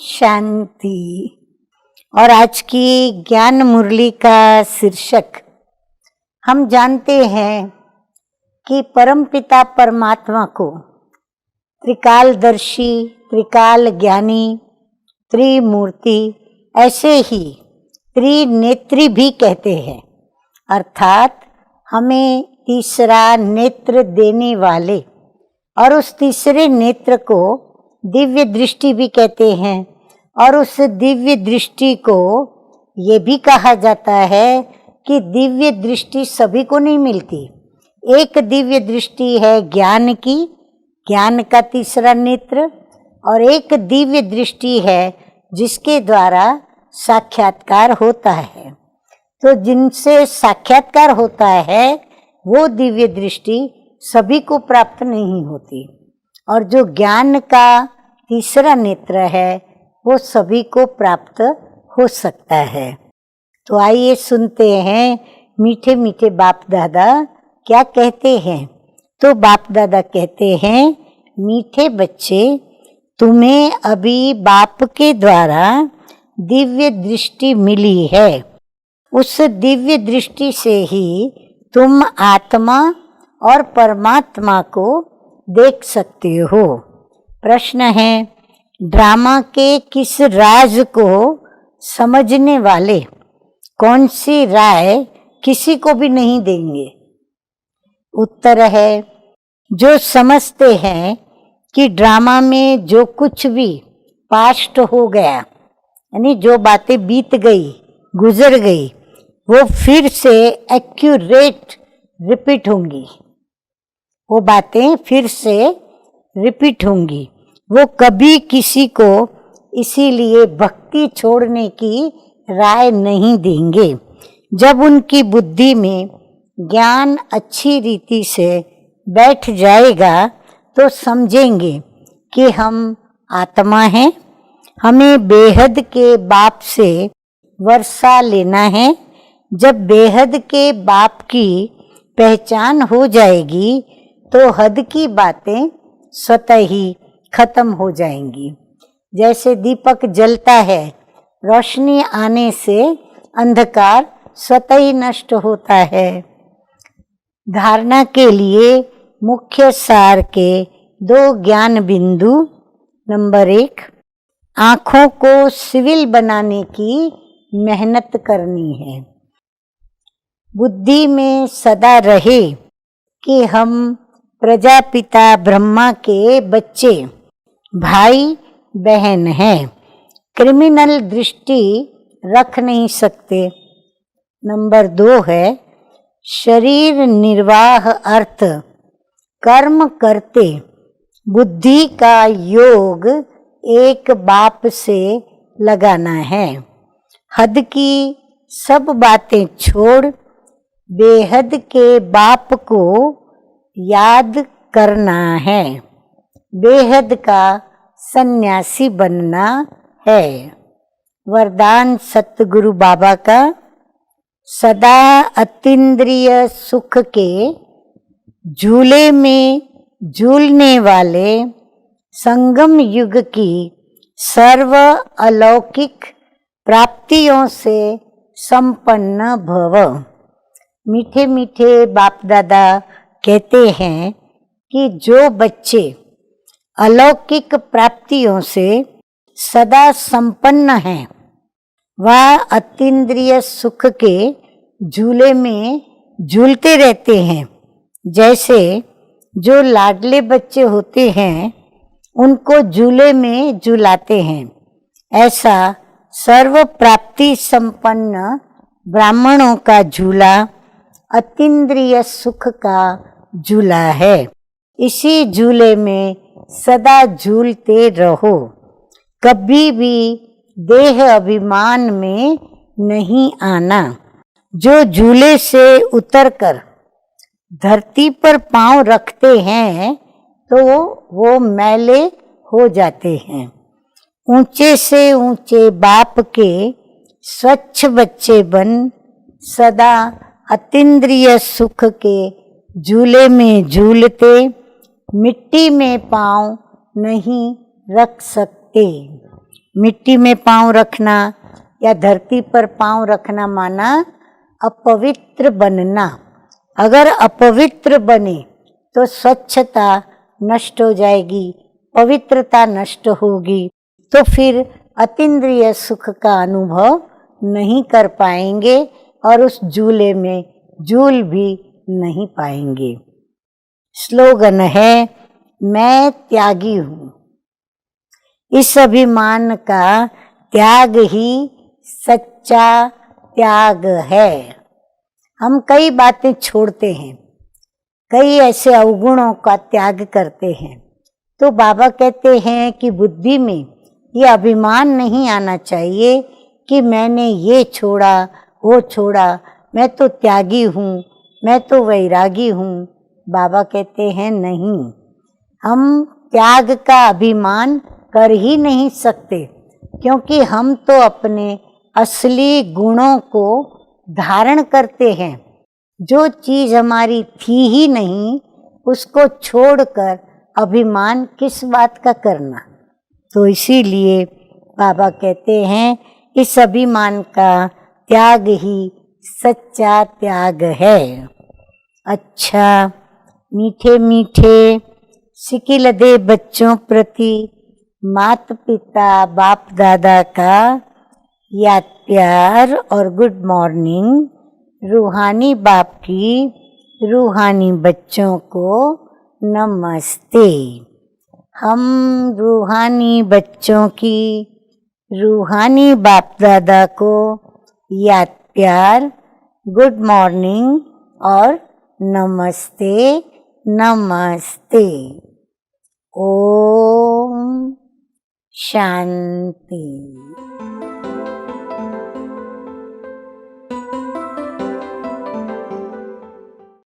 शांति। और आज की ज्ञान मुरली का शीर्षक, हम जानते हैं कि परमपिता परमात्मा को त्रिकालदर्शी, त्रिकाल ज्ञानी, त्रिमूर्ति, ऐसे ही त्रिनेत्री भी कहते हैं। अर्थात हमें तीसरा नेत्र देने वाले, और उस तीसरे नेत्र को दिव्य दृष्टि भी कहते हैं। और उस दिव्य दृष्टि को ये भी कहा जाता है कि दिव्य दृष्टि सभी को नहीं मिलती। एक दिव्य दृष्टि है ज्ञान की, ज्ञान का तीसरा नेत्र, और एक दिव्य दृष्टि है जिसके द्वारा साक्षात्कार होता है। तो जिनसे साक्षात्कार होता है वो दिव्य दृष्टि सभी को प्राप्त नहीं होती, और जो ज्ञान का तीसरा नेत्र है वो सभी को प्राप्त हो सकता है। तो आइए सुनते हैं मीठे मीठे बाप दादा क्या कहते हैं। तो बाप दादा कहते हैं, मीठे बच्चे, तुम्हें अभी बाप के द्वारा दिव्य दृष्टि मिली है। उस दिव्य दृष्टि से ही तुम आत्मा और परमात्मा को देख सकते हो। प्रश्न है, ड्रामा के किस राज को समझने वाले कौन सी राय किसी को भी नहीं देंगे? उत्तर है, जो समझते हैं कि ड्रामा में जो कुछ भी पास्ट हो गया, यानी जो बातें बीत गई, गुजर गई, वो फिर से एक्यूरेट रिपीट होंगी। वो बातें फिर से रिपीट होंगी। वो कभी किसी को इसीलिए भक्ति छोड़ने की राय नहीं देंगे। जब उनकी बुद्धि में ज्ञान अच्छी रीति से बैठ जाएगा तो समझेंगे कि हम आत्मा हैं, हमें बेहद के बाप से वर्षा लेना है। जब बेहद के बाप की पहचान हो जाएगी तो हद की बातें स्वतः ही खत्म हो जाएंगी। जैसे दीपक जलता है, रोशनी आने से अंधकार स्वतः ही नष्ट होता है। धारणा के लिए मुख्य सार के 2 ज्ञान बिंदु। नंबर 1, आँखों को सिविल बनाने की मेहनत करनी है। बुद्धि में सदा रहे कि हम प्रजापिता ब्रह्मा के बच्चे, भाई बहन हैं। क्रिमिनल दृष्टि रख नहीं सकते। नंबर 2 है, शरीर निर्वाह अर्थ कर्म करते बुद्धि का योग एक बाप से लगाना है। हद की सब बातें छोड़ बेहद के बाप को याद करना है। बेहद का सन्यासी बनना है। वरदान सतगुरु बाबा का, सदा अतीन्द्रिय सुख के झूले में झूलने वाले संगम युग की सर्व अलौकिक प्राप्तियों से संपन्न भव। मीठे मीठे बाप दादा कहते हैं कि जो बच्चे अलौकिक प्राप्तियों से सदा संपन्न हैं, वह अतीन्द्रिय सुख के झूले में झूलते रहते हैं। जैसे जो लाडले बच्चे होते हैं उनको झूले में झूलाते हैं, ऐसा सर्व प्राप्ति संपन्न ब्राह्मणों का झूला अतीन्द्रिय सुख का झूला है। इसी झूले में सदा झूलते रहो। कभी भी देह अभिमान में नहीं आना। जो झूले से उतरकर धरती पर पांव रखते हैं तो वो मैले हो जाते हैं। ऊंचे से ऊंचे बाप के स्वच्छ बच्चे बन सदा अतीन्द्रिय सुख के झूले में झूलते मिट्टी में पांव नहीं रख सकते। मिट्टी में पांव रखना या धरती पर पांव रखना माना अपवित्र बनना। अगर अपवित्र बने तो स्वच्छता नष्ट हो जाएगी, पवित्रता नष्ट होगी, तो फिर अतीन्द्रिय सुख का अनुभव नहीं कर पाएंगे और उस झूले में झूल भी नहीं पाएंगे। स्लोगन है, मैं त्यागी हूँ। इस अभिमान का त्याग ही सच्चा त्याग है। हम कई बातें छोड़ते हैं, कई ऐसे अवगुणों का त्याग करते हैं, तो बाबा कहते हैं कि बुद्धि में ये अभिमान नहीं आना चाहिए कि मैंने ये छोड़ा वो छोड़ा, मैं तो त्यागी हूँ, मैं तो वैरागी हूँ। बाबा कहते हैं नहीं, हम त्याग का अभिमान कर ही नहीं सकते, क्योंकि हम तो अपने असली गुणों को धारण करते हैं। जो चीज़ हमारी थी ही नहीं उसको छोड़कर अभिमान किस बात का करना। तो इसीलिए बाबा कहते हैं इस अभिमान का त्याग ही सच्चा त्याग है। अच्छा, मीठे मीठे सिकिलदे बच्चों प्रति माता पिता बाप दादा का याद प्यार और गुड मॉर्निंग। रूहानी बाप की रूहानी बच्चों को नमस्ते। हम रूहानी बच्चों की रूहानी बाप दादा को याद प्यार, गुड मॉर्निंग और नमस्ते नमस्ते। ओम शांति।